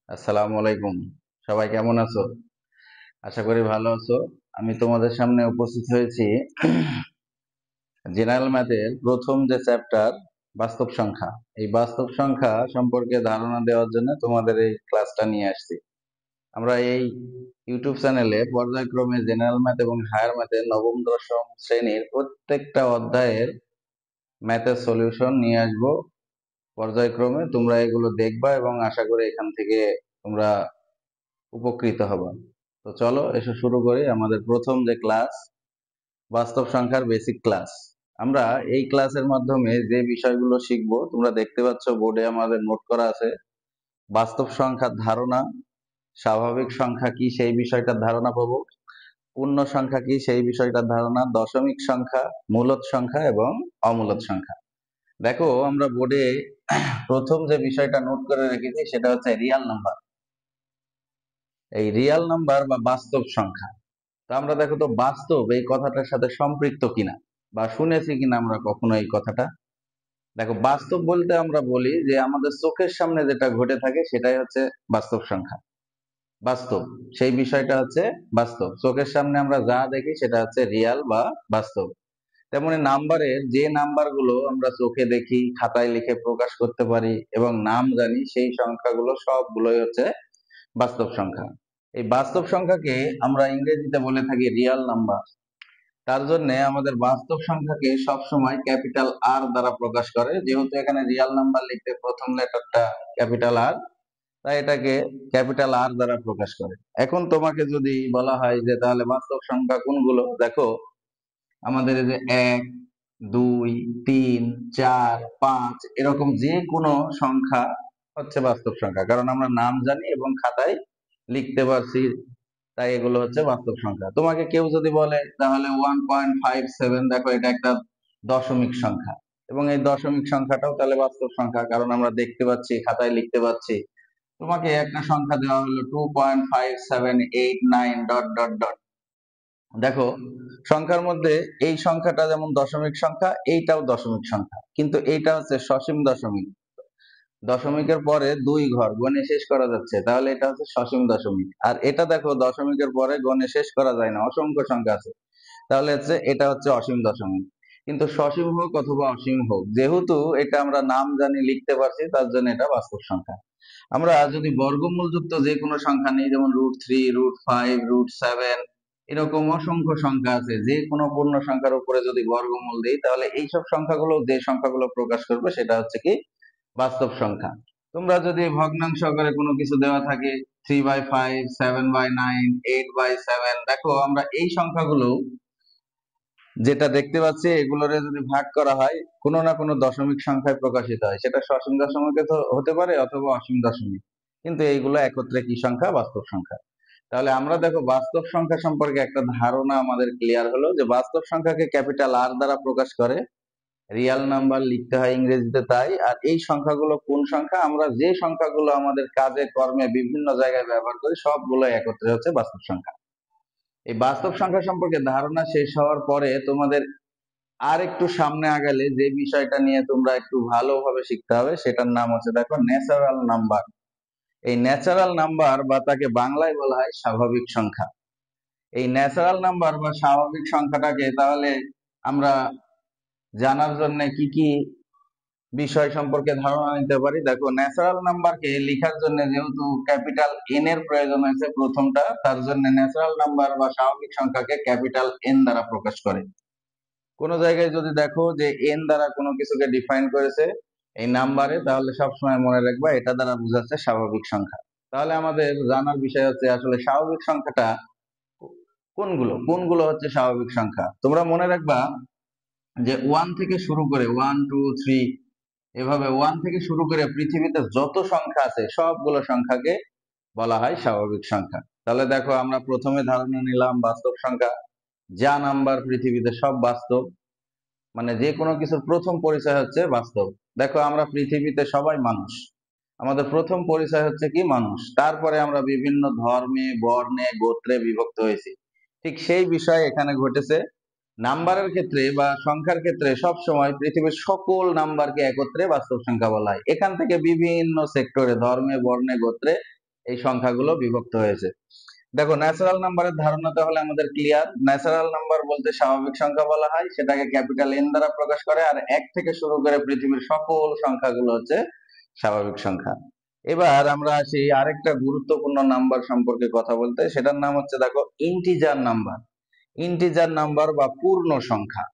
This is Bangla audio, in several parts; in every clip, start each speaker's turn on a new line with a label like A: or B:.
A: আসসালামু আলাইকুম। সবাই কেমন আছো? আশা করি ভালো আছো। আমি তোমাদের সামনে উপস্থিত হয়েছি জেনারেল ম্যাথের প্রথম যে চ্যাপ্টার বাস্তব সংখ্যা। এই বাস্তব সংখ্যা সম্পর্কে ধারণা দেওয়ার জন্য তোমাদের এই ক্লাসটা নিয়ে আসছি। আমরা এই ইউটিউব চ্যানেলে পর্যায়ক্রমে জেনারেল ম্যাথ এবং হায়ার ম্যাথের নবম দশম শ্রেণীর প্রত্যেকটা অধ্যায়ের ম্যাথের সলিউশন নিয়ে আসবো পর্যায়ক্রমে। তোমরা এগুলো দেখবা এবং আশা করি এখান থেকে তোমরা উপকৃত হবা। তো চলো এসে শুরু করি আমাদের প্রথম যে ক্লাস, বাস্তব সংখ্যার বেসিক ক্লাস। আমরা এই ক্লাসের মাধ্যমে যে বিষয়গুলো শিখবো তোমরা দেখতে পাচ্ছ বোর্ডে আমাদের নোট করা আছে। বাস্তব সংখ্যার ধারণা, স্বাভাবিক সংখ্যা কি সেই বিষয়টার ধারণা পাবো, পূর্ণ সংখ্যা কি সেই বিষয়টার ধারণা, দশমিক সংখ্যা, মূলদ সংখ্যা এবং অমূলদ সংখ্যা। দেখো আমরা বোর্ডে প্রথম যে বিষয়টা নোট করে রেখেছি সেটা হচ্ছে রিয়াল নাম্বার। এই রিয়াল নাম্বার বা বাস্তব সংখ্যা, তো আমরা দেখো তো বাস্তব এই কথাটার সাথে সম্পৃক্ত কিনা বা শুনেছি কিনা আমরা কখনো এই কথাটা। দেখো বাস্তব বলতে আমরা বলি যে আমাদের চোখের সামনে যেটা ঘটে থাকে সেটাই হচ্ছে বাস্তব সংখ্যা। বাস্তব সেই বিষয়টা হচ্ছে বাস্তব, চোখের সামনে আমরা যা দেখি সেটা হচ্ছে রিয়াল বা বাস্তব। তেমনি নাম্বারের যে নাম্বারগুলো আমরা চোখে দেখি, খাতায় লিখে প্রকাশ করতে পারি এবং নাম জানি, সেই সংখ্যাগুলো সবগুলোই হচ্ছে বাস্তব সংখ্যা। এই বাস্তব সংখ্যাকে আমরা ইংরেজিতে বলে থাকি রিয়াল নাম্বার। তার জন্য আমাদের বাস্তব সংখ্যাকে সবসময় ক্যাপিটাল আর দ্বারা প্রকাশ করে। যেহেতু এখানে রিয়াল নাম্বার লিখতে প্রথম লেটারটা ক্যাপিটাল আর, তাই এটাকে ক্যাপিটাল আর দ্বারা প্রকাশ করে। এখন তোমাকে যদি বলা হয় যে তাহলে বাস্তব সংখ্যা কোনগুলো, দেখো আমাদের এই যে 1, 2, 3, 4, 5 এরকম যে কোনো সংখ্যা হচ্ছে বাস্তব সংখ্যা, কারণ আমরা নাম জানি এবং খাতায় লিখতে পারছি, তাই এগুলো হচ্ছে বাস্তব সংখ্যা। তোমাকে কেউ যদি বলে তাহলে 1.57, দেখো এটা একটা দশমিক সংখ্যা এবং এই দশমিক সংখ্যাটাও তাহলে বাস্তব সংখ্যা, কারণ আমরা দেখতে পাচ্ছি, খাতায় লিখতে পাচ্ছি। তোমাকে একটা সংখ্যা দেওয়া হলো 2.5789 ডট ডট ডট। দেখো সংখ্যার মধ্যে এই সংখ্যাটা যেমন দশমিক সংখ্যা, এইটাও দশমিক সংখ্যা, কিন্তু এইটা হচ্ছে সসীম দশমিক। দশমিকের পরে 2 ঘর গণে শেষ করা যাচ্ছে, তাহলে এটা হচ্ছে সসীম দশমিক। আর এটা দেখো দশমিকের পরে গণে শেষ করা যায় না, অসংখ্য সংখ্যা আছে, তাহলে হচ্ছে এটা হচ্ছে অসীম দশমিক। কিন্তু সসীম হোক অথবা অসীম হোক, যেহেতু এটা আমরা নাম জানি, লিখতে পারছি, তার জন্য এটা বাস্তব সংখ্যা। আমরা যদি বর্গমূল যুক্ত যে কোনো সংখ্যা নেই, যেমন √3, √5, √7, এরকম অসংখ্য সংখ্যা আছে, যে কোনো পূর্ণ সংখ্যার উপরে যদি বর্গমূল দেই তাহলে এইসব সংখ্যাগুলো, যে সংখ্যাগুলো প্রকাশ করবে সেটা হচ্ছে কি বাস্তব সংখ্যা। তোমরা যদি ভগ্নাংশ আকারে কোনো কিছু দেওয়া থাকে, 3/5, 7/9, 8/7, দেখো আমরা এই সংখ্যাগুলো যেটা দেখতে পাচ্ছি এগুলোরে যদি ভাগ করা হয় কোনো না কোনো দশমিক সংখ্যায় প্রকাশিত হয়, সেটা সসীম দশমিকে তো হতে পারে অথবা অসীম দশমিক, কিন্তু এইগুলো একত্রে কি সংখ্যা, বাস্তব সংখ্যা। তাহলে আমরা দেখো বাস্তব সংখ্যা সম্পর্কে একটা ধারণা আমাদের ক্লিয়ার হলো যে বাস্তব সংখ্যাকে ক্যাপিটাল আর দ্বারা প্রকাশ করে, রিয়াল নাম্বার লিখতে হয় ইংরেজিতে তাই। আর এই সংখ্যাগুলো কোন সংখ্যা, আমরা যে সংখ্যাগুলো আমাদের কাজে কর্মে বিভিন্ন জায়গায় ব্যবহার করি সবগুলো একত্রে হচ্ছে বাস্তব সংখ্যা। এই বাস্তব সংখ্যা সম্পর্কে ধারণা শেষ হওয়ার পরে তোমাদের আর একটু সামনে আগালে যে বিষয়টা নিয়ে তোমরা একটু ভালোভাবে শিখতে হবে সেটার নাম হচ্ছে দেখো ন্যাচারাল নাম্বার। এই ন্যাচারাল নাম্বার বা তাকে বাংলায় বলা হয় স্বাভাবিক সংখ্যা। এই ন্যাচারাল নাম্বার বা স্বাভাবিক সংখ্যাটাকে তাহলে আমরা জানার জন্য কি কি বিষয় সম্পর্কে ধারণা নিতে পারি। দেখো ন্যাচারাল নাম্বারকে লেখার জন্য যেহেতু ক্যাপিটাল এন এর প্রয়োজন হয়েছে প্রথমটা, তার জন্য ন্যাচারাল নাম্বার বা স্বাভাবিক সংখ্যাকে ক্যাপিটাল এন দ্বারা প্রকাশ করে। কোন জায়গায় যদি দেখো যে এন দ্বারা কোনো কিছুকে ডিফাইন করেছে এই নাম্বারে, তাহলে সবসময় মনে রাখবা এটা দ্বারা বোঝাচ্ছে স্বাভাবিক সংখ্যা। তাহলে আমাদের জানার বিষয় হচ্ছে আসলে স্বাভাবিক সংখ্যাটা কোনগুলো, কোনগুলো হচ্ছে স্বাভাবিক সংখ্যা। তোমরা মনে রাখবা যে 1 থেকে শুরু করে 1, 2, 3, এভাবে 1 থেকে শুরু করে পৃথিবীতে যত সংখ্যা আছে সবগুলো সংখ্যাকে বলা হয় স্বাভাবিক সংখ্যা। তাহলে দেখো আমরা প্রথমে ধারণা নিলাম বাস্তব সংখ্যা, যা নাম্বার পৃথিবীতে সব বাস্তব, মানে যে কোনো কিছুর প্রথম পরিচয় হচ্ছে বাস্তব। দেখো আমরা পৃথিবীতে সবাই মানুষ, আমাদের প্রথম পরিচয় হচ্ছে কি মানুষ, তারপরে আমরা বিভিন্ন ধর্মে, বর্ণে, গোত্রে বিভক্ত হয়েছি। ঠিক সেই বিষয় এখানে ঘটেছে। নাম্বারের ক্ষেত্রে বা সংখ্যার ক্ষেত্রে সব সময় পৃথিবীর সকল নাম্বারকে একত্রে বাস্তব সংখ্যা বলা হয়। এখান থেকে বিভিন্ন সেক্টরে, ধর্মে, বর্ণে, গোত্রে এই সংখ্যাগুলো বিভক্ত হয়েছে। দেখো, ন্যাচারাল নাম্বারের ধারণা তাহলে আমাদের ক্লিয়ার। ন্যাচারাল নাম্বার বলতে স্বাভাবিক সংখ্যা বলা হয়, সেটাকে ক্যাপিটাল এন দ্বারা প্রকাশ করে, আর 1 থেকে শুরু করে পৃথিবীর সকল সংখ্যাগুলো হচ্ছে স্বাভাবিক সংখ্যা। এবার আমরা আসি আরেকটা গুরুত্বপূর্ণ নাম্বার সম্পর্কে কথা বলতে, সেটার নাম হচ্ছে দেখো ইন্টিজার নাম্বার। ইন্টিজার নাম্বার বা পূর্ণ সংখ্যা।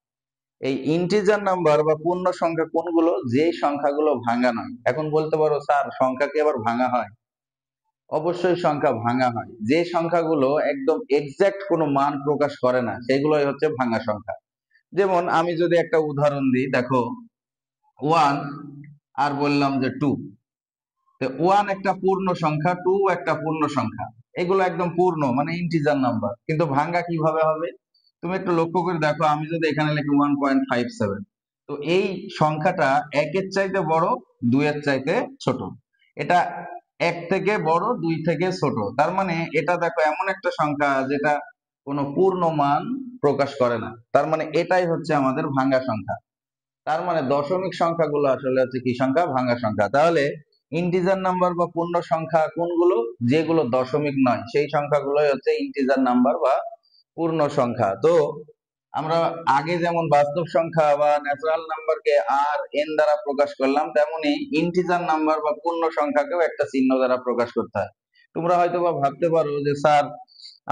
A: এই ইন্টিজার নাম্বার বা পূর্ণ সংখ্যা কোনগুলো? যে সংখ্যাগুলো ভাঙা নয়। এখন বলতে পারো, স্যার সংখ্যা কি আবার ভাঙা হয়? অবশ্যই সংখ্যা ভাঙা হয়। যে সংখ্যাগুলো একদম এক্সাক্ট কোনো মান প্রকাশ করে না, সেগুলোই হচ্ছে ভাঙা সংখ্যা। যেমন আমি যদি একটা উদাহরণ দিই, দেখো 1 আর বললাম যে 2, তো 1 একটা পূর্ণ সংখ্যা, 2 একটা পূর্ণ সংখ্যা, এগুলো একদম পূর্ণ মানে ইন্টিজার নাম্বার। কিন্তু ভাঙা কিভাবে হবে? তুমি একটু লক্ষ্য করে দেখো, আমি যদি এখানে লিখি 1.57, তো এই সংখ্যাটা 1 এর চাইতে বড়, 2 এর চাইতে ছোট। এটা 1 থেকে বড়, 2 থেকে ছোট। তার মানে এটা দেখো এমন একটা সংখ্যা যেটা কোনো পূর্ণ মান প্রকাশ করে না। তার মানে এটাই হচ্ছে আমাদের ভাঙা সংখ্যা। তার মানে দশমিক সংখ্যাগুলো আসলে হচ্ছে কি সংখ্যা? ভাঙা সংখ্যা। তাহলে ইন্টিজার নাম্বার বা পূর্ণ সংখ্যা কোনগুলো? যেগুলো দশমিক নয়, সেই সংখ্যাগুলোই হচ্ছে ইন্টিজার নাম্বার বা পূর্ণ সংখ্যা। তো আমরা আগে যেমন বাস্তব সংখ্যা বা ন্যাচারাল নাম্বারকে আর এন দ্বারা প্রকাশ করলাম, তেমনি ইন্টিজার নাম্বার বা পূর্ণ সংখ্যাকেও একটা চিহ্ন দ্বারা প্রকাশ করতে হয়। তোমরা হয়তো বা ভাবতে পারো যে স্যার,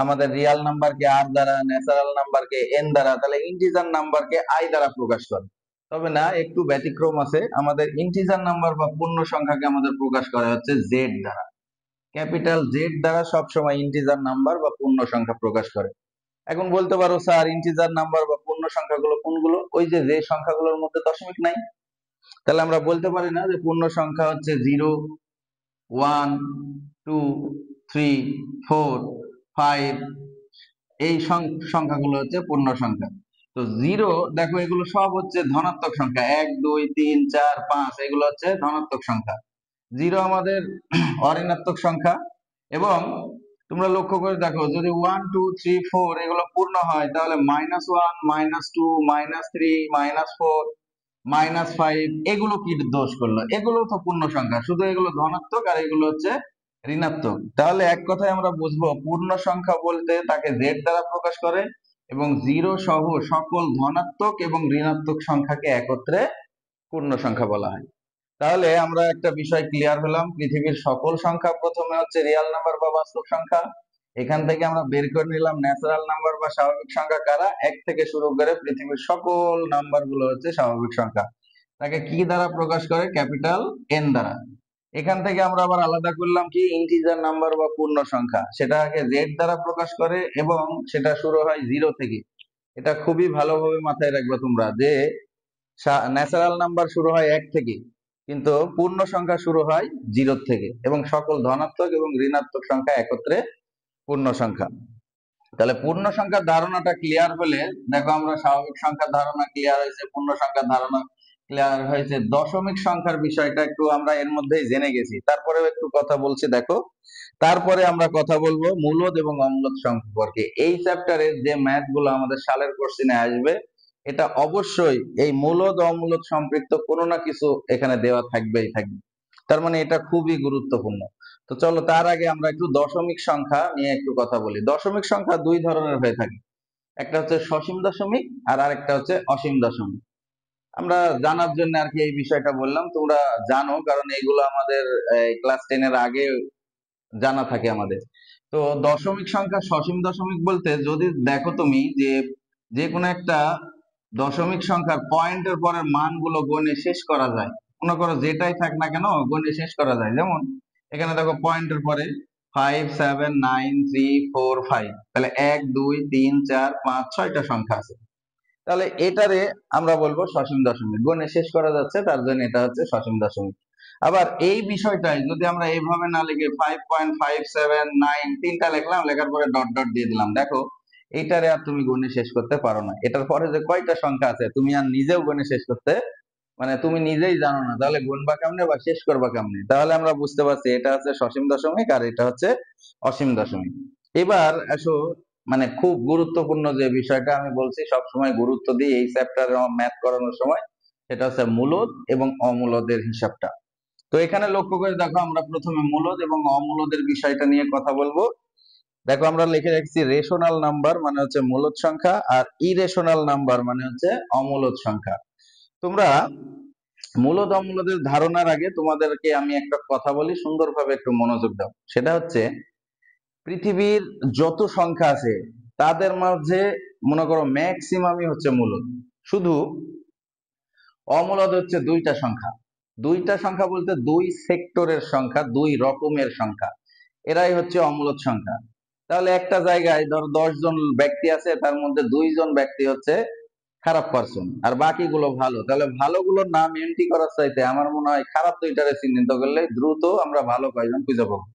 A: আমাদের রিয়াল নাম্বারকে আর দ্বারা, ন্যাচারাল নাম্বারকে এন দ্বারা, তাহলে ইন্টিজার নাম্বারকে আই দ্বারা প্রকাশ করে। তবে না, একটু ব্যতিক্রম আছে। আমাদের ইন্টিজার নাম্বার বা পূর্ণ সংখ্যাকে আমাদের প্রকাশ করা হচ্ছে জেড দ্বারা। ক্যাপিটাল জেড দ্বারা সবসময় ইন্টিজার নাম্বার বা পূর্ণ সংখ্যা প্রকাশ করে। এখন বলতে পারো, স্যার ইন্টিজার নাম্বার বা পূর্ণ সংখ্যাগুলো কোনগুলো? ওই যে যে সংখ্যাগুলোর মধ্যে দশমিক নাই। তাহলে আমরা বলতে পারি না যে পূর্ণ সংখ্যা হচ্ছে 0, 1, 2, 3, 4, 5, এই সংখ্যাগুলো হচ্ছে পূর্ণ সংখ্যা। তো 0, দেখো এগুলো সব হচ্ছে ধনাত্মক সংখ্যা, 1, 2, 3, 4, 5, এগুলো হচ্ছে ধনাত্মক সংখ্যা। 0 আমাদের অঋণাত্মক সংখ্যা। এবং তোমরা লক্ষ্য করে দেখো, যদি 1, 2, 3, 4 এগুলো পূর্ণ হয়, তাহলে -1, -2, -3, -4, -5 এগুলো কি দোষ করলো? এগুলো তো পূর্ণ সংখ্যা, শুধু এগুলো ধনাত্মক আর এগুলো হচ্ছে ঋণাত্মক। তাহলে এক কথায় আমরা বুঝবো, পূর্ণ সংখ্যা বলতে তাকে জেড দ্বারা প্রকাশ করে, এবং 0 সহ সকল ধনাত্মক এবং ঋণাত্মক সংখ্যাকে একত্রে পূর্ণ সংখ্যা বলা হয়। তাহলে আমরা একটা বিষয় ক্লিয়ার হলাম, পৃথিবীর সকল সংখ্যা প্রথমে হচ্ছে রিয়াল নাম্বার বা বাস্তব সংখ্যা। এখান থেকে আমরা বের করে নিলাম ন্যাচারাল নাম্বার বা স্বাভাবিক সংখ্যা কারা? 1 থেকে শুরু করে পৃথিবীর সকল নাম্বার গুলো হচ্ছে স্বাভাবিক সংখ্যা। তাকে কি দ্বারা প্রকাশ করে? ক্যাপিটাল এন দ্বারা। এখান থেকে আমরা আবার আলাদা করলাম কি? ইন্টিজার নাম্বার বা পূর্ণ সংখ্যা, সেটাকে জেড দ্বারা প্রকাশ করে এবং সেটা শুরু হয় 0 থেকে। এটা খুবই ভালোভাবে মাথায় রাখবে তোমরা, যে ন্যাচারাল নাম্বার শুরু হয় 1 থেকে, কিন্তু পূর্ণ সংখ্যা শুরু হয় 0 থেকে, এবং সকল ধনাত্মক এবং ঋণাত্মক সংখ্যা একত্রে পূর্ণ সংখ্যা। তাহলে পূর্ণ সংখ্যার ধারণাটা ক্লিয়ার হলে, দেখো আমরা স্বাভাবিক সংখ্যার ধারণা ক্লিয়ার হয়েছে, পূর্ণ সংখ্যার ধারণা ক্লিয়ার হয়েছে, দশমিক সংখ্যার বিষয়টা একটু আমরা এর মধ্যেই জেনে গেছি। তারপরেও একটু কথা বলছি, দেখো। তারপরে আমরা কথা বলবো মূলদ এবং অমূলদ সম্পর্কে। এই চ্যাপ্টারের যে ম্যাথ গুলো আমাদের সালের কোশ্চেনে আসবে, এটা অবশ্যই এই মূলদ অমূলদ সম্পৃক্ত কোনো না কিছু এখানে দেওয়া থাকবেই থাকবে। তার মানে এটা খুবই গুরুত্বপূর্ণ। তো চলো, তার আগে আমরা একটু দশমিক সংখ্যা নিয়ে একটু কথা বলি। দশমিক সংখ্যা দুই ধরনের হয়ে থাকে, একটা হচ্ছে সসীম দশমিক আর আরেকটা হচ্ছে অসীম দশমিক। আমরা জানার জন্য আর কি এই বিষয়টা বললাম, তোমরা জানো, কারণ এইগুলো আমাদের ক্লাস 10 এর আগে জানা থাকে আমাদের। তো দশমিক সংখ্যা সসীম দশমিক বলতে, যদি দেখো তুমি যে যে কোনো একটা দশমিক সংখ্যার পয়েন্টের পরের মানগুলো গণে শেষ করা যায়, মনে করো যেটাই থাক না কেন গণে শেষ করা যায়। যেমন এখানে দেখো পয়েন্টের পরে 5, 7, 9, 3, 4, 5, তাহলে 1, 2, 3, 4, 5, 6টা সংখ্যা আছে। তাহলে এটারে আমরা বলবো সসীম দশমিক, গণে শেষ করা যাচ্ছে, তার জন্য এটা হচ্ছে সসীম দশমিক। আবার এই বিষয়টাই যদি আমরা এইভাবে না লিখে 5.579 তিনটা লিখলাম, লেখার পরে ডট ডট দিয়ে দিলাম, দেখো এইটারে আর তুমি গণে শেষ করতে পারো না। এটার পরে যে কয়টা সংখ্যা আছে তুমি আর নিজেও গণে শেষ করতে, মানে তুমি নিজেই জানো না, তাহলে গুণবা কেমনে বা শেষ করবা কেমনে? তাহলে আমরা বুঝতে পারছি এটা হচ্ছে সসীম দশমিক আর এটা হচ্ছে অসীম দশমিক। এবার আসো, মানে খুব গুরুত্বপূর্ণ যে বিষয়টা আমি বলছি, সবসময় গুরুত্ব দিই এই চ্যাপ্টারে ম্যাথ করানোর সময়, সেটা হচ্ছে মূলদ এবং অমূলদের হিসাবটা। তো এখানে লক্ষ্য করে দেখো, আমরা প্রথমে মূলদ এবং অমূলদের বিষয়টা নিয়ে কথা বলবো। দেখো আমরা লিখে রাখছি রেশনাল নাম্বার মানে হচ্ছে মূলদ সংখ্যা, আর ইরেশনাল নাম্বার মানে হচ্ছে অমূলদ সংখ্যা। তোমরা মূলদ অমূলদের ধারণার আগে তোমাদেরকে আমি একটা কথা বলি, সুন্দরভাবে একটু মনোযোগ দাও। সেটা হচ্ছে পৃথিবীর যত সংখ্যা আছে তাদের মাঝে মনে করো ম্যাক্সিমামই হচ্ছে মূলদ। শুধু অমূলদ হচ্ছে দুইটা সংখ্যা। দুইটা সংখ্যা বলতে দুই সেক্টরের সংখ্যা, দুই রকমের সংখ্যা, এরাই হচ্ছে অমূলদ সংখ্যা। তাহলে একটা জায়গায় ধর 10 জন ব্যক্তি আছে, তার মধ্যে 2 জন ব্যক্তি হচ্ছে খারাপ পার্সন আর বাকিগুলো ভালো। তাহলে ভালোগুলোর নাম এন্ট্রি করার চাইতে আমার মনে হয় খারাপ দুইটারে চিহ্নিত করলে দ্রুত আমরা ভালো কয়জন খুঁজে পাবো।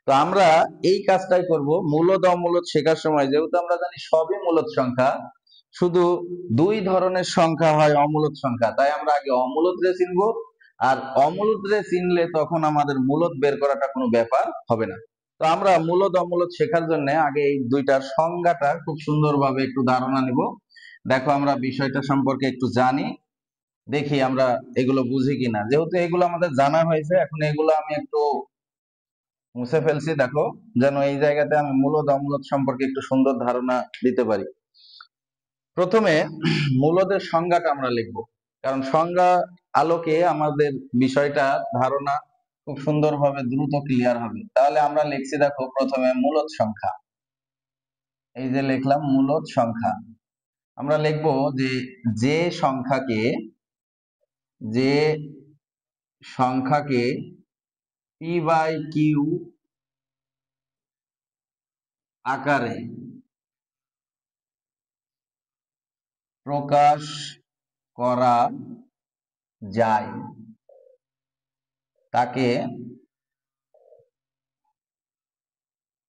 A: তো আমরা এই কাজটাই করব মূলদ অমূলদ শেখার সময়। যেহেতু আমরা জানি সবই মূলদ সংখ্যা, শুধু দুই ধরনের সংখ্যা হয় অমূলদ সংখ্যা, তাই আমরা আগে অমূলদ রে চিনবো। আর অমূলদ রে চিনলে তখন আমাদের মূলদ বের করাটা কোনো ব্যাপার হবে না। তো আমরা মূলদ অমূলদ শেখার জন্য আগে এই দুইটার সংজ্ঞাটা খুব সুন্দরভাবে একটু ধারণা নিব। দেখো আমরা বিষয়টা সম্পর্কে একটু জানি, দেখি আমরা এগুলো বুঝি কিনা। যেহেতু এগুলো আমাদের জানা হয়েছে, এখন এগুলো আমি একটু মুছে ফেলছি, দেখো, যেন এই জায়গাতে আমি মূলদ অমূলদ সম্পর্কে একটু সুন্দর ধারণা দিতে পারি। প্রথমে মূলদের সংজ্ঞাটা আমরা লিখব, কারণ সংজ্ঞা আলোকে আমাদের বিষয়টা ধারণা খুব সুন্দরভাবে দ্রুত ক্লিয়ার হবে। তাহলে আমরা লিখছি, দেখো, প্রথমে মূলদ সংখ্যা। এই যে লিখলাম মূলদ সংখ্যা। আমরা লিখব যে যে সংখ্যাকে যে সংখ্যাকে পি বাই কিউ আকারে প্রকাশ করা যায় তাকে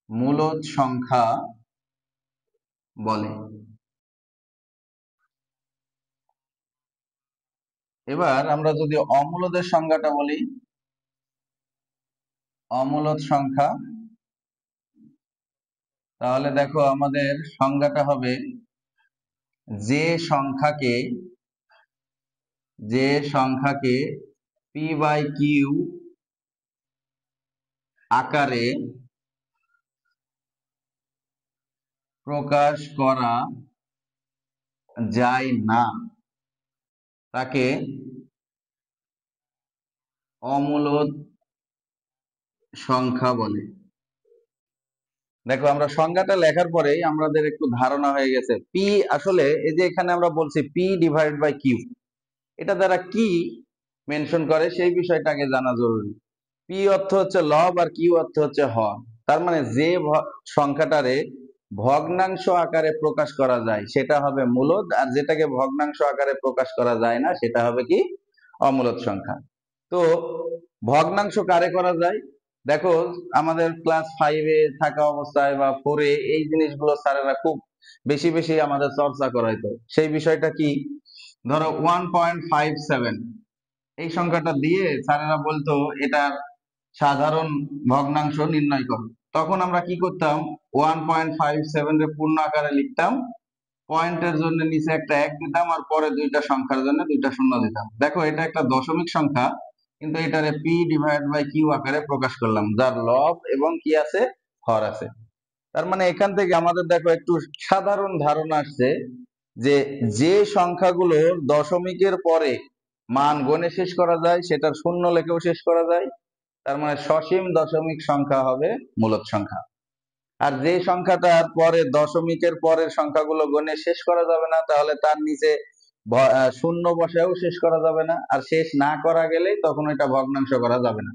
A: মূলদ সংখ্যা বলে। এবার আমরা যদি অমূলদের সংজ্ঞাটা বলি, অমূলদ সংখ্যা, তাহলে দেখো আমাদের সংজ্ঞাটা হবে যে সংখ্যাকে পি বাই কিউ আকারে প্রকাশ করা যায় না তাকে অমূলদ সংখ্যা বলে। দেখো আমরা সংজ্ঞাটা লেখার পরেই আমাদের একটু ধারণা হয়ে গেছে পি আসলে, এই যে এখানে আমরা বলছি পি ডিভাইড বাই কিউ, এটা দ্বারা কি মেনশন করে সেই বিষয়টাকে জানা জরুরি। পি অর্থ হচ্ছে লব আর কিউ অর্থ হচ্ছে হর। তার মানে যে সংখ্যাটারে ভগ্নাংশ আকারে প্রকাশ করা যায় সেটা হবে মূলদ, আর যেটাকে ভগ্নাংশ আকারে প্রকাশ করা যায় না সেটা হবে কি অমূলদ সংখ্যা। তো ভগ্নাংশ কারে করা যায়? দেখো আমাদের ক্লাস 5-এ থাকা অবস্থায় বা 4-এ এই জিনিসগুলো স্যারেরা খুব বেশি বেশি আমাদের চর্চা করাইতো। সেই বিষয়টা কি, ধরো 1.57 এই সংখ্যাটা দিয়ে স্যারেরা বলতো এটার সাধারণ ভগ্নাংশ নির্ণয় করো। তখন আমরা কি করতাম, 1.57 এর পূর্ণ আকারে লিখতাম, পয়েন্টের জন্য নিচে একটা 1 দিতাম, আর পরে দুইটা সংখ্যার জন্য দুইটা শূন্য দিতাম। দেখো এটা একটা দশমিক সংখ্যা, কিন্তু এটারে পি ডিভাইড বাই কিউ আকারে প্রকাশ করলাম, যার লব এবং কি আছে, হর আছে। তার মানে এখান থেকে আমাদের দেখো একটু সাধারণ ধারণা আসছে যে যে সংখ্যাগুলোর দশমিকের পরে মান গণে শেষ করা যায় সেটার শূন্য লেখেও শেষ করা যায়, তার মানে সসীম দশমিক সংখ্যা হবে মূলদ সংখ্যা। আর যে সংখ্যাটার পরে দশমিকের পরের সংখ্যাগুলো গণে শেষ করা যাবে না, তাহলে তার নিচে শূন্য বসায়ও শেষ করা যাবে না, আর শেষ না করা গেলেই তখন এটা ভগ্নাংশ করা যাবে না।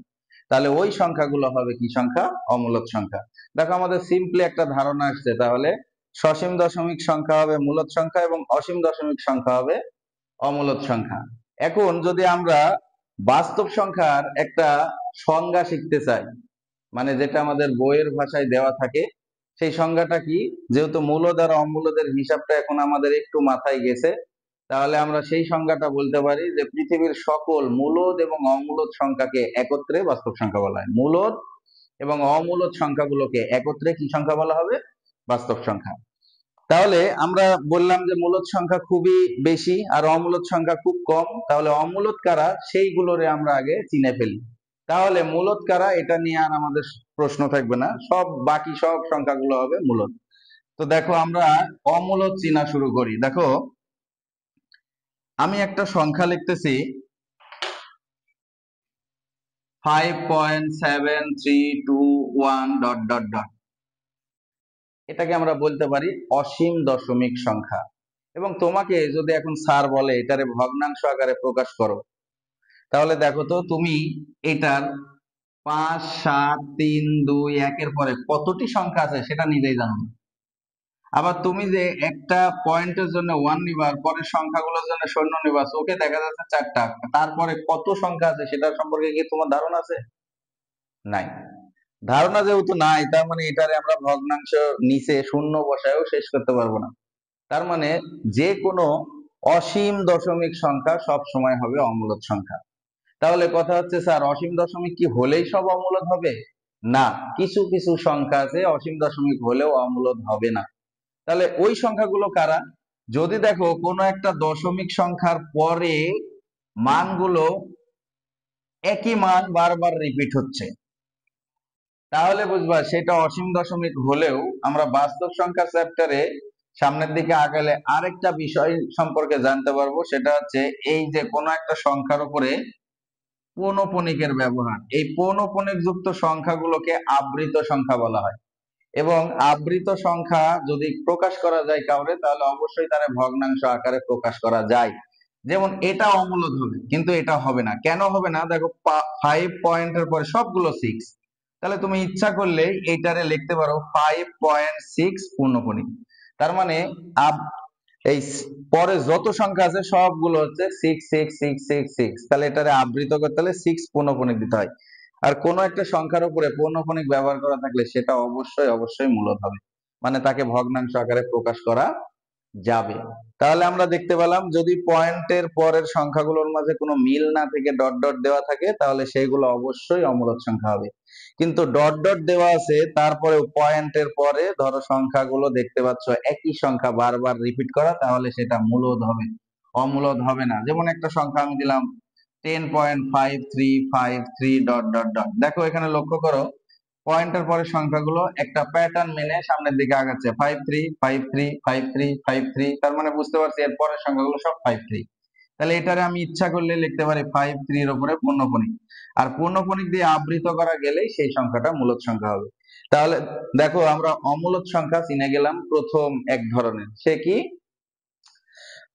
A: তাহলে ওই সংখ্যাগুলো হবে কি সংখ্যা, অমূলদ সংখ্যা। দেখো আমাদের সিম্পলি একটা ধারণা আসছে, তাহলে সসীম দশমিক সংখ্যা হবে মূলদ সংখ্যা এবং অসীম দশমিক সংখ্যা হবে অমূলদ সংখ্যা। এখন যদি আমরা বাস্তব সংখ্যার একটা সংজ্ঞা শিখতে চাই, মানে যেটা আমাদের বইয়ের ভাষায় দেওয়া থাকে, সেই সংজ্ঞাটা কি, যেহেতু মূলদ আর অমূলদের হিসাবটা এখন আমাদের একটু মাথায় গেছে, তাহলে আমরা সেই সংজ্ঞাটা বলতে পারি যে পৃথিবীর সকল মূলদ এবং অমূলদ সংখ্যাকে একত্রে বাস্তব সংখ্যা বলা হয়। মূলদ এবং অমূলদ সংখ্যাগুলোকে একত্রে কি সংখ্যা বলা হবে, বাস্তব সংখ্যা। তাহলে আমরা বললাম যে মূলদ সংখ্যা খুবই বেশি আর অমূলদ সংখ্যা খুব কম, তাহলে অমূলদ কারা সেইগুলোরে আমরা আগে চিনে ফেলি। তাহলে মূলদ কারা এটা নিয়ে আর আমাদের প্রশ্ন থাকবে না, সব বাকি সব সংখ্যাগুলো হবে মূলদ। তো দেখো আমরা অমূলদ চিনা শুরু করি। দেখো আমি একটা সংখ্যা লিখতেছি 5.7321 ডট ডট ডট, এটাকে আমরা বলতে পারি অসীম দশমিক সংখ্যা। এবং তোমাকে যদি এখন স্যার বলে এটারে ভগ্নাংশ আকারে প্রকাশ করো, তাহলে দেখো তো তুমি এটার 5, 7, 3, 2, 1 এর পরে কতটি সংখ্যা আছে সেটা নিজেই জানো না। আবার তুমি যে একটা পয়েন্টের জন্য 1 নিবা, আর পরের সংখ্যাগুলোর জন্য শূন্য নিবা, ওকে দেখা যাচ্ছে 4টা, তারপরে কত সংখ্যা আছে সেটা সম্পর্কে কি তোমার ধারণা আছে? নাই। ধারণা যেহেতু নাই, তার মানে এটারে আমরা ভগ্নাংশ নিচে শূন্য বসায়ও শেষ করতে পারবো না। তার মানে যে কোনো অসীম দশমিক সংখ্যা সব সময় হবে অমূলদ সংখ্যা। তাহলে কথা হচ্ছে স্যার অসীম দশমিক কি হলেই সব অমূলদ হবে? না, কিছু কিছু সংখ্যা আছে অসীম দশমিক হলেও অমূলদ হবে না। তাহলে ওই সংখ্যাগুলো কারা? যদি দেখো কোনো একটা দশমিক সংখ্যার পরে মানগুলো একই মান বারবার রিপিট হচ্ছে, তাহলে বুঝবা সেটা অসীম দশমিক হলেও। আমরা বাস্তব সংখ্যা চ্যাপ্টারে সামনের দিকে আগালে আরেকটা বিষয় সম্পর্কে জানতে পারবো, সেটা হচ্ছে এই যে কোনো একটা সংখ্যার উপরে পৌনঃপুনিকের ব্যবহার। এই পৌনঃপুনিক যুক্ত সংখ্যাগুলোকে আবৃত সংখ্যা বলা হয়। এবং আবৃত সংখ্যা যদি প্রকাশ করা যায় কাউরে, তাহলে অবশ্যই তার ভগ্নাংশ আকারে প্রকাশ করা যায়। যেমন এটা অমূলদ হবে, কিন্তু এটা হবে না। কেন হবে না? দেখো 5 পয়েন্টের পরে সবগুলো 6, তাহলে তুমি ইচ্ছা করলে এইটারে লিখতে পারো 5.6 পূর্ণপণিক। তার মানে এই পরে যত সংখ্যা আছে সবগুলো হচ্ছে 66666, তাহলে এটারে আবৃত করতে হলে 6 পূর্ণপণিক দিতে হয়। আর কোন একটা সংখ্যার উপরে পূর্ণপণিক ব্যবহার করা থাকলে সেটা অবশ্যই অবশ্যই মূলদ হবে, মানে তাকে ভগ্নাংশ আকারে প্রকাশ করা যাবে। তাহলে আমরা দেখতে পেলাম যদি পয়েন্টের পরের সংখ্যাগুলোর মাঝে কোনো মিল না থেকে ডট ডট দেওয়া থাকে, তাহলে সেগুলো অবশ্যই অমূলদ সংখ্যা হবে। কিন্তু ডট ডট দেওয়া আছে তারপরেও পয়েন্টের পরে ধরো সংখ্যাগুলো দেখতে পাচ্ছ একই সংখ্যা বারবার রিপিট করা, তাহলে সেটা মূলদ হবে, অমূলদ হবে না। যেমন একটা সংখ্যা আমি দিলাম 10.5353 ডট ডট ডট। দেখো এখানে লক্ষ্য করো পয়েন্টের পরে সংখ্যাগুলো একটা প্যাটার্ন মেনে সামনের দিকে আগাচ্ছে, 53535353, তার মানে বুঝতে পারছি এর পরের সংখ্যাগুলো সব 53। তাহলে এটারে আমি ইচ্ছা করলে লিখতে পারি 53 এর উপরে পূর্ণপণিক, আর পূর্ণপণিক দিয়ে আবৃত করা গেলেই সেই সংখ্যাটা মূলদ সংখ্যা হবে। তাহলে দেখো আমরা অমূলদ সংখ্যা চিনে গেলাম প্রথম এক ধরনের, সে কি?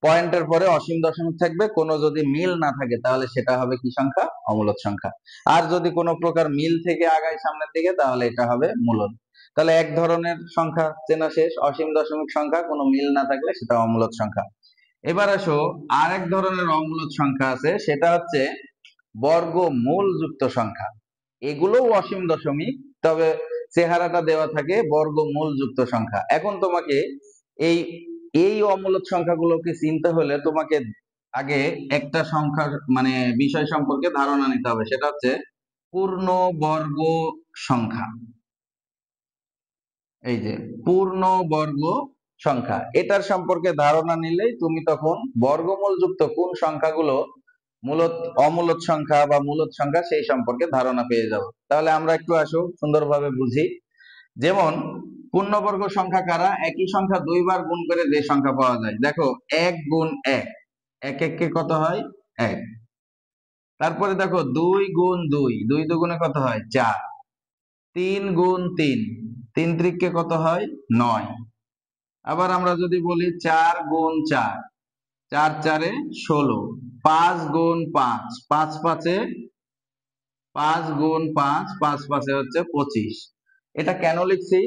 A: পয়েন্টের পরে অসীম দশমিক থাকবে, কোনো যদি মিল না থাকে তাহলে সেটা হবে কি সংখ্যা? অমূলদ সংখ্যা। আর যদি কোনো প্রকার মিল থেকে আগায় সামনের দিকে তাহলে এটা হবে মূলদ। তাহলে এক ধরনের সংখ্যা চেনা শেষ, অসীম দশমিক সংখ্যা, কোনো মিল না থাকলে সেটা অমূলদ সংখ্যা। এবার আসো আরেক ধরনের অমূলদ সংখ্যা আছে, সেটা হচ্ছে বর্গমূল যুক্ত সংখ্যা। এগুলোও অসীম দশমিক, তবে চেহারাটা দেওয়া থাকে বর্গমূল যুক্ত সংখ্যা। এখন তোমাকে এই এই অমূলদ সংখ্যাগুলোকে চিনতে হলে তোমাকে আগে একটা সংখ্যার মানে বিষয় সম্পর্কে ধারণা নিতে হবে, সেটা হচ্ছে পূর্ণবর্গ সংখ্যা। এই যে পূর্ণবর্গ সংখ্যা, এটার সম্পর্কে ধারণা নিলেই তুমি তখন বর্গমূল যুক্ত কোন সংখ্যাগুলো মূলত অমূলদ সংখ্যা বা মূলদ সংখ্যা সেই সম্পর্কে ধারণা পেয়ে যাবো। তাহলে আমরা একটু আসো সুন্দরভাবে বুঝি। যেমন পূর্ণবর্গ সংখ্যা কারা? একই সংখ্যা দুইবার গুণ করে যে সংখ্যা পাওয়া যায়। দেখো 1 গুণ 1, 1 1 কে কত হয়? 1। তারপরে দেখো 2 গুণ 2, 2 দুগুণে কত হয়? 4। 3 গুণ 3, 3 ত্রিকে কত হয়? 9। আবার আমরা যদি বলি 4 গুণ 4, 4 4 16। 5 গুণ 5, 5 5 5 গুণ 5, 5 5 হচ্ছে 25। এটা কেন লিখছি?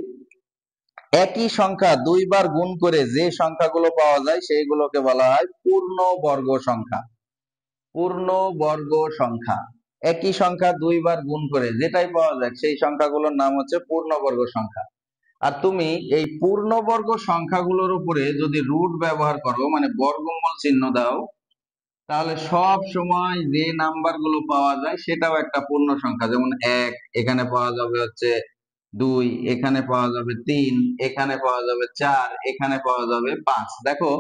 A: একই সংখ্যা দুইবার গুণ করে যে সংখ্যাগুলো পাওয়া যায় সেইগুলোকে বলা হয় পূর্ণবর্গ সংখ্যা। পূর্ণবর্গ সংখ্যা, একই সংখ্যা দুইবার গুণ করে যেটাই পাওয়া যায় সেই সংখ্যাগুলোর নাম হচ্ছে পূর্ণবর্গ সংখ্যা। আর তুমি এই পূর্ণবর্গ সংখ্যাগুলোর উপরে যদি রুট ব্যবহার করো, মানে বর্গমূল চিহ্ন দাও, তাহলে সব সময় যে নাম্বার গুলো পাওয়া যায় সেটাও একটা পূর্ণ সংখ্যা। যেমন 1, এখানে পাওয়া যাবে হচ্ছে 2, এখানে পাওয়া যাবে 3, এখানে পাওয়া যাবে 4, এখানে পাওয়া যাবে 5। দেখো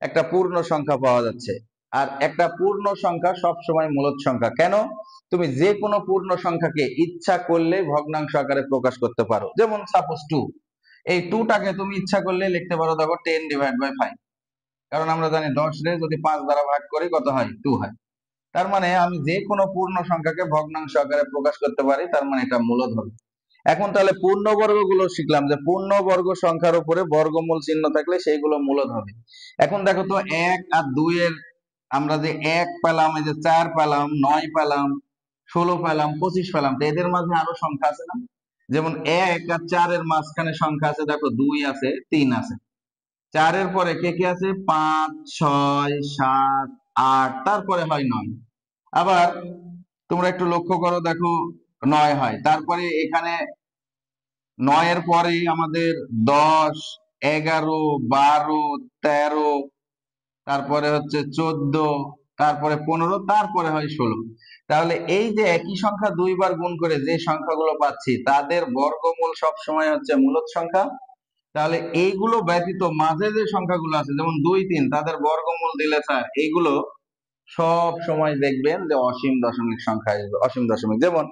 A: একটা পূর্ণ সংখ্যা পাওয়া যাচ্ছে। আর একটা পূর্ণ সংখ্যা সব সময় মূলদ সংখ্যা। কেন? তুমি যে কোনো পূর্ণ সংখ্যাকে ইচ্ছা করলে ভগ্নাংশ আকারে প্রকাশ করতে পারো। যেমন সাপোজ 2, এই 2টাকে তুমি ইচ্ছা করলে লিখতে পারো, দেখো 10/5। কারণ আমরা জানি 10 রে যদি 5 দ্বারা ভাগ করি কত হয়? 2 হয়। তার মানে আমি যে কোনো পূর্ণ সংখ্যাকে ভগ্নাংশ আকারে প্রকাশ করতে পারি, তার মানে এটা মূলদ হবে। এখন তাহলে পূর্ণবর্গ গুলো শিখলাম যে পূর্ণবর্গ সংখ্যার উপরে বর্গমূল চিহ্ন থাকলে সেইগুলো মূলদ হবে। এখন দেখো তো 1 আর 2 এর আমরা যে 1 পেলাম, এই যে 4 পেলাম, 9 পেলাম, 16 পেলাম, 25 পেলাম, তো এদের মাঝে আরো সংখ্যা আছে না? যেমন 1 আর 4 এর মাঝখানে সংখ্যা আছে, দেখো 2 আছে, 3 আছে। 4 এর পরে কে কে আছে? 5, 6, 7, 8, তারপরে হয় 9। আবার তোমরা একটু লক্ষ্য করো, দেখো 9 হয়, তারপরে এখানে 9 এর পরে আমাদের 10, 11, 12, 13, তারপরে হচ্ছে 14, তারপরে 15, তারপরে হয় 16। তাহলে এই যে একই সংখ্যা দুইবার গুণ করে যে সংখ্যাগুলো পাচ্ছি তাদের বর্গমূল সব সময় হচ্ছে মূলদ সংখ্যা। তাহলে এইগুলো ব্যতীত মাঝে যে সংখ্যাগুলো আছে, যেমন 2, 3, তাদের বর্গমূল দিলে স্যার এইগুলো সব সময় দেখবেন যে অসীম দশমিক সংখ্যা আসবে, অসীম দশমিক। যেমন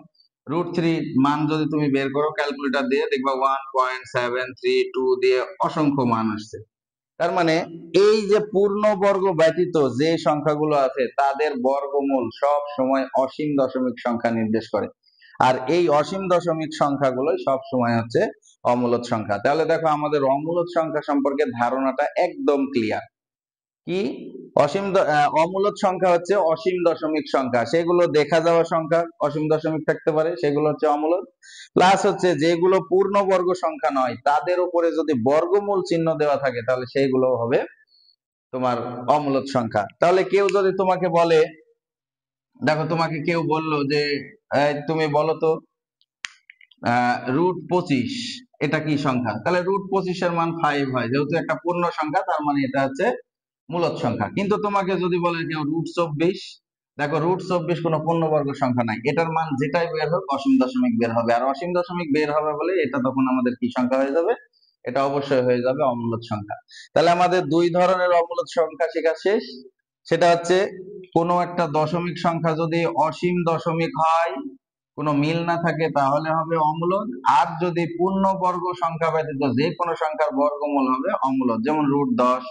A: √3 মান যদি তুমি বের করো ক্যালকুলেটর দিয়ে, দেখবা 1.732 দিয়ে অসংখ্য মান আসছে। তার মানে এই যে পূর্ণবর্গ ব্যতীত যে সংখ্যাগুলো আছে তাদের বর্গমূল সব সময় অসীম দশমিক সংখ্যা নির্দেশ করে। আর এই অসীম দশমিক সংখ্যাগুলো সব সময় হচ্ছে অমূলদ সংখ্যা। তাহলে দেখো আমাদের অমূলদ সংখ্যা সম্পর্কে ধারণাটা একদম ক্লিয়ার। কি? অমূলদ সংখ্যা হচ্ছে অসীম দশমিক সংখ্যা, সেগুলো দেখা যাওয়া সংখ্যা অসীম দশমিক থাকতে পারে, সেগুলো হচ্ছে অমূলদ। প্লাস হচ্ছে যেগুলো পূর্ণবর্গ সংখ্যা নয় তাদের উপরে যদি বর্গমূল চিহ্ন দেওয়া থাকে তাহলে সেইগুলো হবে তোমার অমূলদ সংখ্যা। তাহলে কেউ যদি তোমাকে বলে, দেখো তোমাকে কেউ বললো যে তুমি বলো তো √25 এটা কি সংখ্যা? তাহলে √25 এর মান 5 হয়, যেহেতু একটা পূর্ণ সংখ্যা তার মানে এটা হচ্ছে মূলদ সংখ্যা। কিন্তু তোমাকে যদি বলে কেউ √24, দেখো √24 কোনো পূর্ণবর্গ সংখ্যা নাই, এটার মান যেটাই বের হোক অসীম দশমিক বের হবে। আর অসীম দশমিক বের হবে বলে এটা তখন আমাদের কি সংখ্যা হয়ে যাবে? এটা অবশ্যই হয়ে যাবে অমূলদ সংখ্যা। তাহলে আমাদের দুই ধরনের অমূলদ সংখ্যা শেখা শেষ। সেটা হচ্ছে কোনো একটা দশমিক সংখ্যা যদি অসীম দশমিক হয়, কোনো মিল না থাকে, তাহলে হবে অমূলদ। আর যদি পূর্ণবর্গ সংখ্যা ব্যতীত যে কোনো সংখ্যার বর্গমূল হবে অমূলদ। যেমন √10,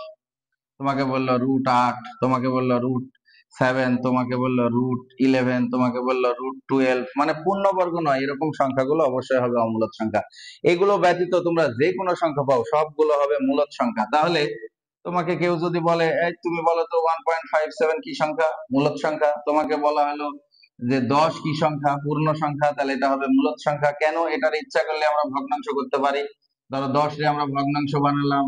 A: তোমাকে বললো √8, তোমাকে বললো √7, তোমাকে বললো √11, তোমাকে বললো √12, মানে পূর্ণবর্গ নয় এরকম সংখ্যাগুলো অবশ্যই হবে অমূলদ সংখ্যা। এগুলো ব্যতীত তোমরা যে কোনো সংখ্যা পাও সবগুলো হবে মূলদ সংখ্যা। তাহলে তোমাকে কেউ যদি বলে এই তুমি বলো তো 1.57 কি সংখ্যা? মূলদ সংখ্যা। তোমাকে বলা হলো যে 10 কি সংখ্যা? পূর্ণ সংখ্যা, তাহলে এটা হবে মূলদ সংখ্যা। কেন? এটার ইচ্ছা করলে আমরা ভগ্নাংশ করতে পারি। ধরো 10 রে আমরা ভগ্নাংশ বানালাম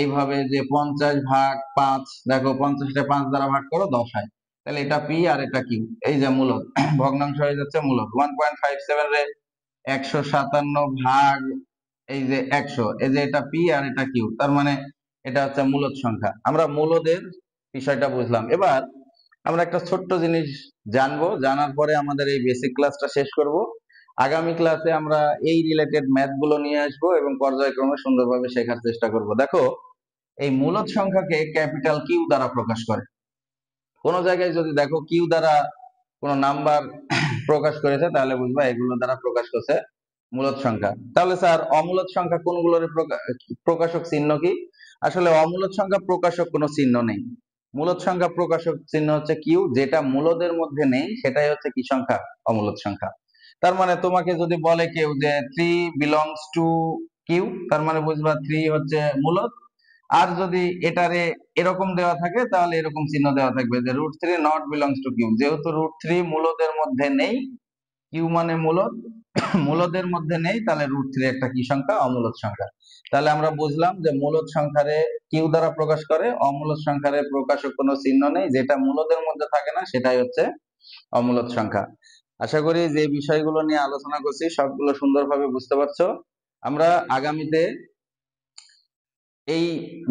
A: এইভাবে যে 50/5, দেখো 50 টা 5 দ্বারা ভাগ করো 10 হয়, তাহলে এটা পি আর এটা কিউ, এই যে মূলদ ভগ্নাংশ হয়ে যাচ্ছে মূলদ। 1.57 রে 157 ভাগ এই যে 100, এই যে এটা পি আর এটা কিউ, তার মানে এটা হচ্ছে মূলদ সংখ্যা। আমরা মূলদের বিষয়টা বুঝলাম। এবার আমরা একটা ছোট্ট জিনিস জানবো, জানার পরে আমাদের এই বেসিক ক্লাসটা শেষ করব। আগামী ক্লাসে আমরা এই রিলেটেড ম্যাথ গুলো নিয়ে আসবো এবং পর্যায়ক্রমে সুন্দরভাবে শেখার চেষ্টা করব। দেখো এই মূলদ সংখ্যাকে ক্যাপিটাল কিউ দ্বারা প্রকাশ করে। কোন জায়গায় যদি দেখো কিউ দ্বারা কোন নাম্বার প্রকাশ করেছে তাহলে বুঝবা এগুলো দ্বারা প্রকাশ করছে মূলদ সংখ্যা। তাহলে স্যার অমূলদ সংখ্যা কোনগুলোর প্রকাশক চিহ্ন কি? আসলে অমূলদ সংখ্যা প্রকাশক কোনো চিহ্ন নেই। মূলদ সংখ্যা প্রকাশক চিহ্ন হচ্ছে কিউ, যেটা মূলদের মধ্যে নেই সেটাই হচ্ছে কি সংখ্যা? অমূলদ সংখ্যা। তার মানে তোমাকে যদি বলে কেউ যে 3 বিলংস টু কিউ, তার মানে বুঝবা 3 হচ্ছে মূলদ। আর যদি এটারে এরকম দেওয়া থাকে তাহলে এরকম চিহ্ন দেওয়া থাকবে যে √3 নট বিলংস টু কিউ। যেহেতু √3 মূলদের মধ্যে নেই, কিউ মানে মূলদ, মূলদের মধ্যে নেই, তাহলে √3 একটা কি সংখ্যা? অমূলদ সংখ্যা। তাহলে আমরা বুঝলাম যে মূলদ সংখ্যারে কিউ দ্বারা প্রকাশ করে, অমূলদ সংখ্যারে প্রকাশক কোনো চিহ্ন নেই, যেটা মূলদের মধ্যে থাকে না সেটাই হচ্ছে অমূলদ সংখ্যা। আশা করি যে বিষয়গুলো নিয়ে আলোচনা করছি সবগুলো সুন্দরভাবে বুঝতে পারছো। আমরা আগামীতে এই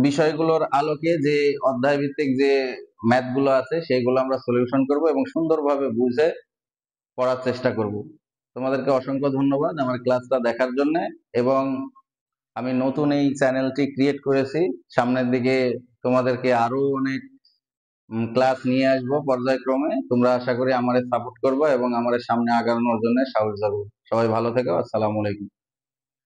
A: বিষয়গুলোর আলোকে যে অধ্যায় ভিত্তিক যে ম্যাথ গুলো আছে সেগুলো আমরা সলিউশন করব এবং সুন্দরভাবে বুঝে পড়ার চেষ্টা করব। তোমাদেরকে অসংখ্য ধন্যবাদ আমার ক্লাসটা দেখার জন্য। এবং আমি নতুন এই চ্যানেলটি ক্রিয়েট করেছি, সামনের দিকে তোমাদেরকে আরো অনেক ক্লাস নিয়ে আসবো পর্যায়ক্রমে। তোমরা আশা করি আমারে সাপোর্ট করবে এবং আমারে সামনে আগানোর জন্য সাহস জাগবে। সবাই ভালো থেকো। আসসালামু আলাইকুম।